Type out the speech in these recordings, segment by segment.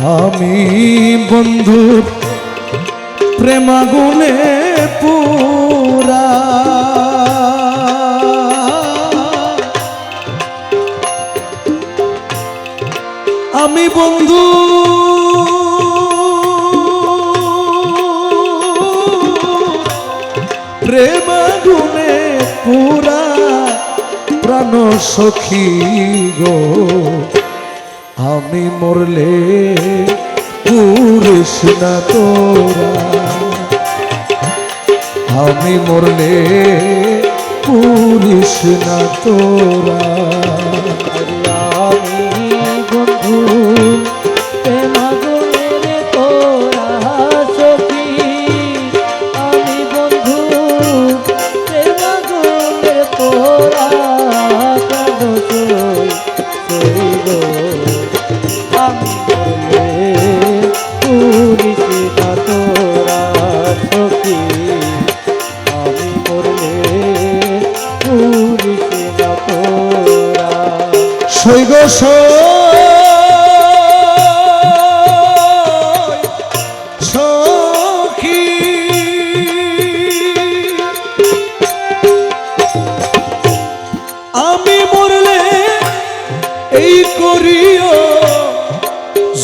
আমি বন্ধুর প্রেমাগুনে পুরা, আমি বন্ধু প্রেমাগুনে পুরা, প্রাণ সখী গো আমি মরলে পুরিস না তোরা, আমি মরলে পুরিস না তোরা। আমি বন্ধু প্রেমাগুনে তোরা সখী, আমি বন্ধু প্রেমাগুনে তোরা, প্রাণ সই সই গো আমি মরলে পুরিস না তোরা সখী, আমি মরলে পুরিস না তোরা। সই গো সখী, আমি মরলে এই করিও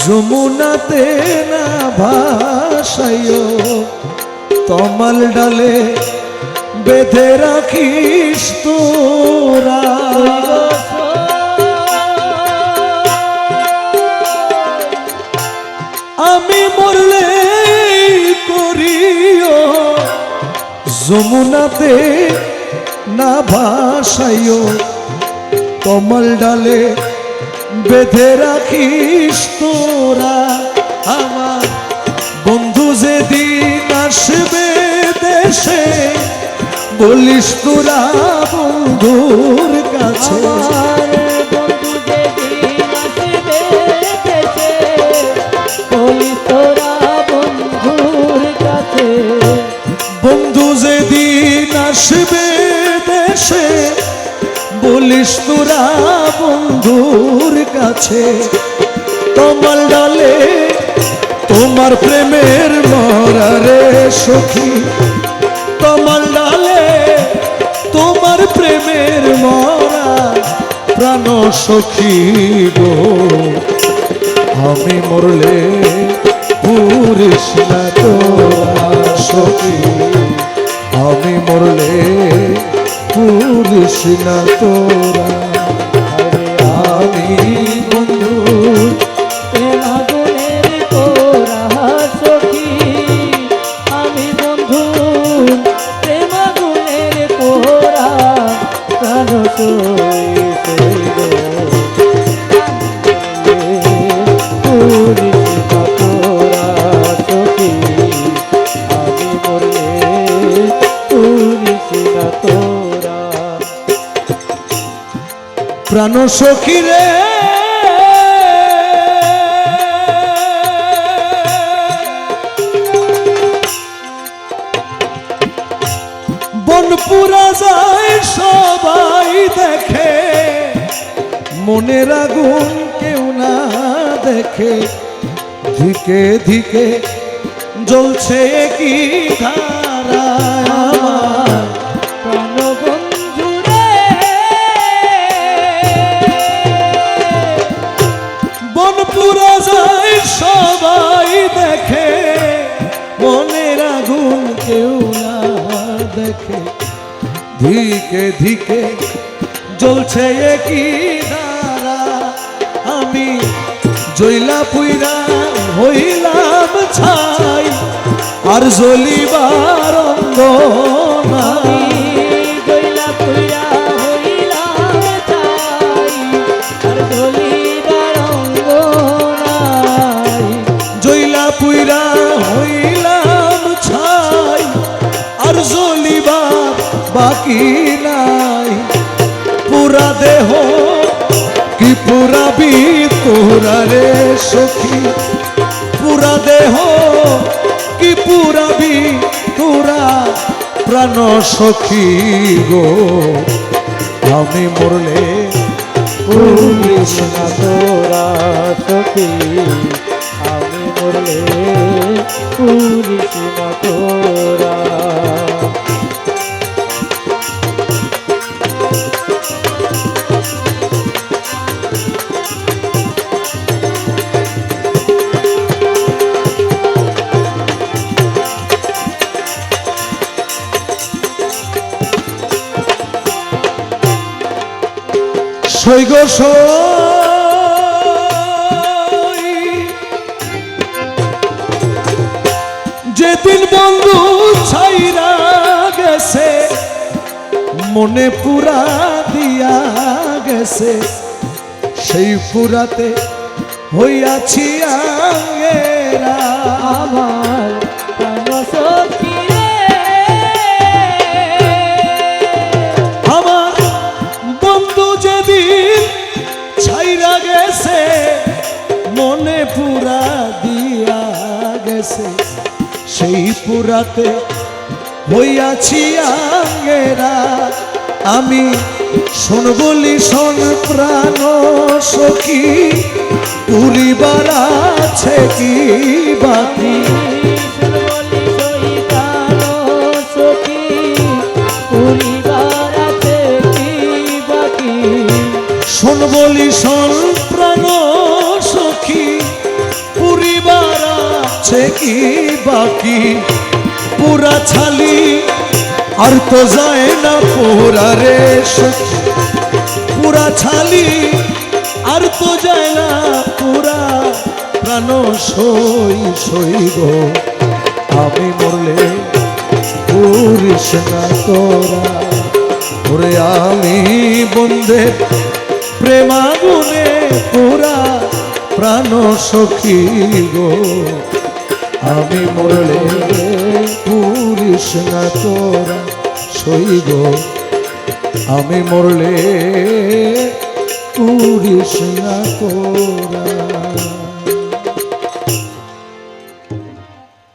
যমুনাতে না ভাসাইও, তমাল ডালে বেঁধে রাখিস তোরা, আমি মরলে করিও যমুনাতে না ভাসাইও, কমল ডালে বেঁধে রাখিস তোরা। আমার বন্ধু যেদিন আসবে দেশে, বলিস তোরা বন্ধুর কাছে, বন্ধু যেদিন আসবে দেশে, বলিস তোরা বন্ধুর কাছে, তোমার ডালে তোমার প্রেমের মরা রে সখী, তোমার ডালে তোমার প্রেমের মরা, প্রাণ সখী গো আমি মরলে পুরিস না তোরা সখী, আমি মরলে পুরিস না তোরা। আমি বন্ধু প্রেমাগুনে তোরা সখী, আমি বন্ধু প্রেমাগুনে তোরা, প্রাণ সই সই গো পুরিস না তোরা সখী, আমি মরলে পুরিস না তোরা। প্রাণ সখী রে বনপুরা যায় সবাই দেখে, মনের আগুন কেউ না দেখে, ধিকে ধিকে জ্বলছে কি ধারা আমার প্রাণ বন্ধু রে, বনপুরা যায় সবাই দেখে, মনের আগুন কেউ না দেখে, ধিকে ধিকে জ্বলছে কি ধারা, আমি জইলা পুইরা হইলাম ছাই, আর জ্বলিবার অঙ্গ নাই, জইলা পুইরা হইলাম ছাই, আর জ্বলিবার অঙ্গ নাই, জইলা পুইরা হইলাম ছাই, আর জ্বলিবার বাকি নাই, পুরা দেহ কি পুরাবি তোরা রে সখী, পুরা দেহ কি পুরাবি তোরা, প্রাণ সখী গো আমি মরলে পুরিস না তোরা সখী আমি মরলে পুরিস না তোরা সৈগ যেদিন বন্ধু ছাইরা গেছে মনে পুরা দিয়া গেছে সেই পুরাতে হইয়াছি আঙ্গেরা আমার প্রাণ সখী রে আমার বন্ধু যেদিন ছাইরা গেছে মনে পুরা দিয়া গেছে সেই পুরাতে হইয়াছি আঙ্গেরা আমি শোন বলি শোন প্রাণ সখী পুরিবার আছে কি বাকি শোন বলি শোন প্রাণ সখী পুরিবার আছে কি বাকি পুরা ছালি আর তো যায় না পুরা রে সখী পুরা ছালি আর তো যায় না পুরা প্রাণ সই সই গো আমি মরলে পুরিস না তোরা ওরে আমি বন্ধে প্রেমাগুনে পুরা প্রাণ সখী গো আমি মরলে পুরিস না তোরা সই গো আমি মরলে পুরিস না তোরা